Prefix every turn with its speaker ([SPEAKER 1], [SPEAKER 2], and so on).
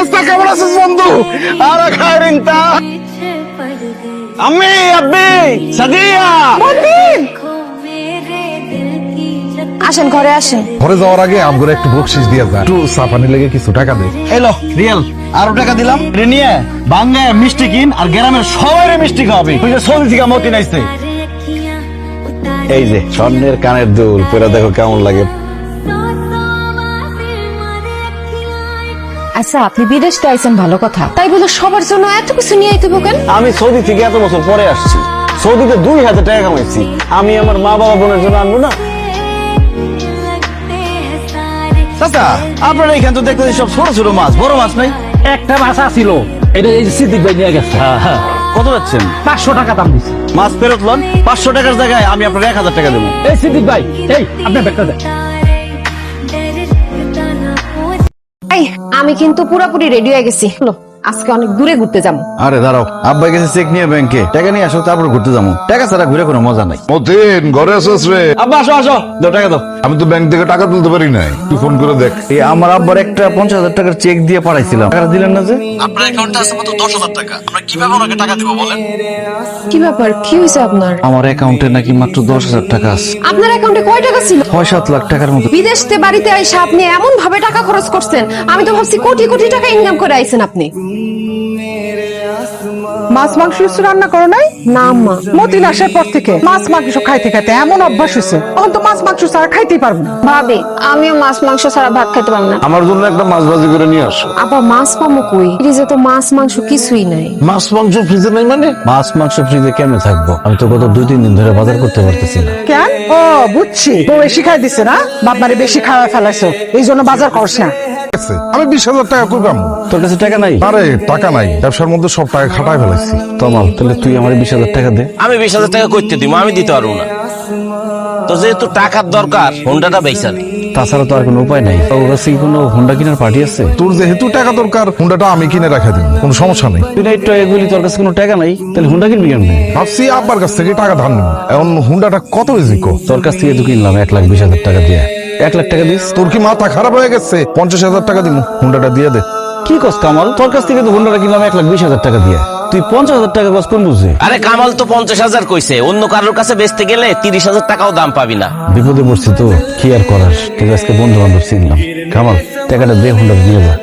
[SPEAKER 1] অবস্থা? কেমন আছিস বন্ধু? আরে খায়রিংটা আম্মি আব্বি সাদিয়া
[SPEAKER 2] আসেন, ঘরে আসেন।
[SPEAKER 3] ঘরে যাওয়ার আগে আমগুলো একটু বকশিস দিয়ে যা, একটু চা পানি লেগে কিছু টাকা দে।
[SPEAKER 1] এলো রিয়েল আরো টাকা দিলাম রে নিয়ে বাঙ্গায় মিষ্টি কিন আর গ্রামের সবাই মিষ্টি খাওয়াবি। তুই যে সৌদি থেকে মতি নাইছে। এই যে স্বর্ণের কানের দুল পরে দেখো কেমন লাগে।
[SPEAKER 2] আচ্ছা, আপনি বিদেশে আইছেন ভালো কথা, তাই বলে সবার জন্য এত কিছু নিয়ে আইতে বকেন?
[SPEAKER 1] আমি সৌদি থেকে এত বছর পরে আসছি, সৌদিতে 2000 টাকা কামাইছি, আমি আমার মা বাবা বোনের জন্য আনবো না? চাচা আপনারা এখানে তো দেখতে সব ছোট ছোট মাছ, বড় মাছ নাই?
[SPEAKER 4] একটা মাছ ছিল, এটা এই সিদ্দিক ভাই নিয়ে গেছে।
[SPEAKER 1] কত যাচ্ছেন?
[SPEAKER 4] 500 টাকা দাম দিছে।
[SPEAKER 1] মাছ ফেরত লন, 500 টাকার জায়গায় আমি আপনার 1000 টাকা দেবো।
[SPEAKER 4] এই সিদ্দিক ভাই, এই আপনার ব্যাগটা দেন।
[SPEAKER 2] এই, আমি কিন্তু পুরোপুরি রেডি হয়ে গেছি। হলো, আজকে অনেক দূরে ঘুরতে যাবো।
[SPEAKER 1] আরে দাঁড়াও, আব্বাই গেছে চেক নিয়ে ব্যাংকে, টাকা নিয়ে আসো তারপর ঘুরতে যাবো। টাকা ছাড়া ঘুরে কোনো মজা নাই।
[SPEAKER 3] মতিন, ঘরে আসিস রে?
[SPEAKER 1] আব্বা আসো আসো, দাও টাকা দাও।
[SPEAKER 3] আমি তো ব্যাংক থেকে টাকা তুলতে পারি নাই, তুই ফোন করে দেখ।
[SPEAKER 1] এই আমার আব্বার একটা 50,000 টাকার চেক দিয়ে পাঠাইছিলাম, টাকা দিলেন না যে? আপনার অ্যাকাউন্টে আছে মাত্র 10,000 টাকা, আমরা কিভাবে ওনাকে টাকা দিব বলেন?
[SPEAKER 2] কি ব্যাপার, কি হয়েছে আপনার?
[SPEAKER 1] আমার অ্যাকাউন্টে নাকি মাত্র 10,000 টাকা আছে।
[SPEAKER 2] আপনার অ্যাকাউন্টে কয় টাকা ছিল?
[SPEAKER 1] 6-7 লাখ টাকার মতো।
[SPEAKER 2] বিদেশতে বাড়িতে এসে আপনি এমন ভাবে টাকা খরচ করছেন, আমি তো ভাবছি কোটি কোটি টাকা ইনকাম করে আইছেন আপনি।
[SPEAKER 5] মাছ মাংস কিছু রান্না করো নাই?
[SPEAKER 2] না আম্মা,
[SPEAKER 5] মতিন আসার পর থেকে মাছ মাংস খাইতে খাইতে এমন অভ্যাস হয়েছে, এখন তো মাছ মাংস ছাড়া খাইতেই পারবো না।
[SPEAKER 2] ভাবি আমিও মাছ মাংস ছাড়া ভাত খেতে পারবো না।
[SPEAKER 3] আমার জন্য একটা মাছ ভাজি করে নিয়ে আসো।
[SPEAKER 2] আবার মাছ পামো কই? ফ্রিজে তো মাছ মাংস কিছুই নাই।
[SPEAKER 3] মাছ মাংস ফ্রিজে নাই মানে?
[SPEAKER 1] মাছ মাংস ফ্রিজে কেমনে থাকবো? আমি তো গত 2-3 দিন ধরে বাজার করতে পারতেছি না।
[SPEAKER 5] কেন? ও বুঝছি, বউ বেশি খাই দিছে না, বাপমারে বেশি খাওয়া ফেলাইছো, এই জন্য বাজার করছ না।
[SPEAKER 3] আমি 20,000 টাকা কই পাবো?
[SPEAKER 1] তোর কাছে টাকা নাই?
[SPEAKER 3] আরে টাকা নাই, ব্যবসার মধ্যে সব টাকা খাটাই ফেলাইছি।
[SPEAKER 1] তমাল, তাহলে তুই আমার 20,000 টাকা দে।
[SPEAKER 6] আমি 20,000 টাকা করতে দিব, আমি দিতে পারবো না। তো যেহেতু টাকার দরকার, হোন্ডাটা বেচা দি।
[SPEAKER 1] তাছাড়া তো আর কোনো উপায় নাই। তোর কাছে কি কোনো হোন্ডা কেনার পার্টি আছে?
[SPEAKER 3] তোর যেহেতু টাকা দরকার, হুন্ডাটা আমি কিনে রাখা দিব, কোনো সমস্যা নেই।
[SPEAKER 1] তুই না একটু এগুলি, তোর কাছে কোনো টাকা নাই, তাহলে হোন্ডা কিনবি কেমনে?
[SPEAKER 3] ভাবছি আব্বার কাছ থেকে টাকা ধার নিব। এখন হুন্ডাটা কত হয়েছে কো?
[SPEAKER 1] তোর কাছ থেকে তো কিনলাম 1,20,000 টাকা দিয়ে। 1 লাখ টাকা দিস?
[SPEAKER 3] তোর কি মাথা খারাপ হয়ে গেছে? 50,000 টাকা দিব, হুন্ডাটা দিয়ে দে।
[SPEAKER 1] কি কস কামাল? তোর কাছ থেকে তো হোন্ডাটা কিনলাম 1,20,000 টাকা দিয়ে, তুই 50,000 টাকা কস কোন বুঝে?
[SPEAKER 6] আরে কামাল তো 50,000 কইছে, অন্য কারোর কাছে বেচতে গেলে 30,000 টাকাও দাম পাবি না।
[SPEAKER 1] বিপদে পড়ছি তো, কি আর করার। ঠিক আজকে বন্ধু বান্ধব চিনলাম। কামাল, টাকাটা দিয়ে হোন্ডাটা নিয়ে যা।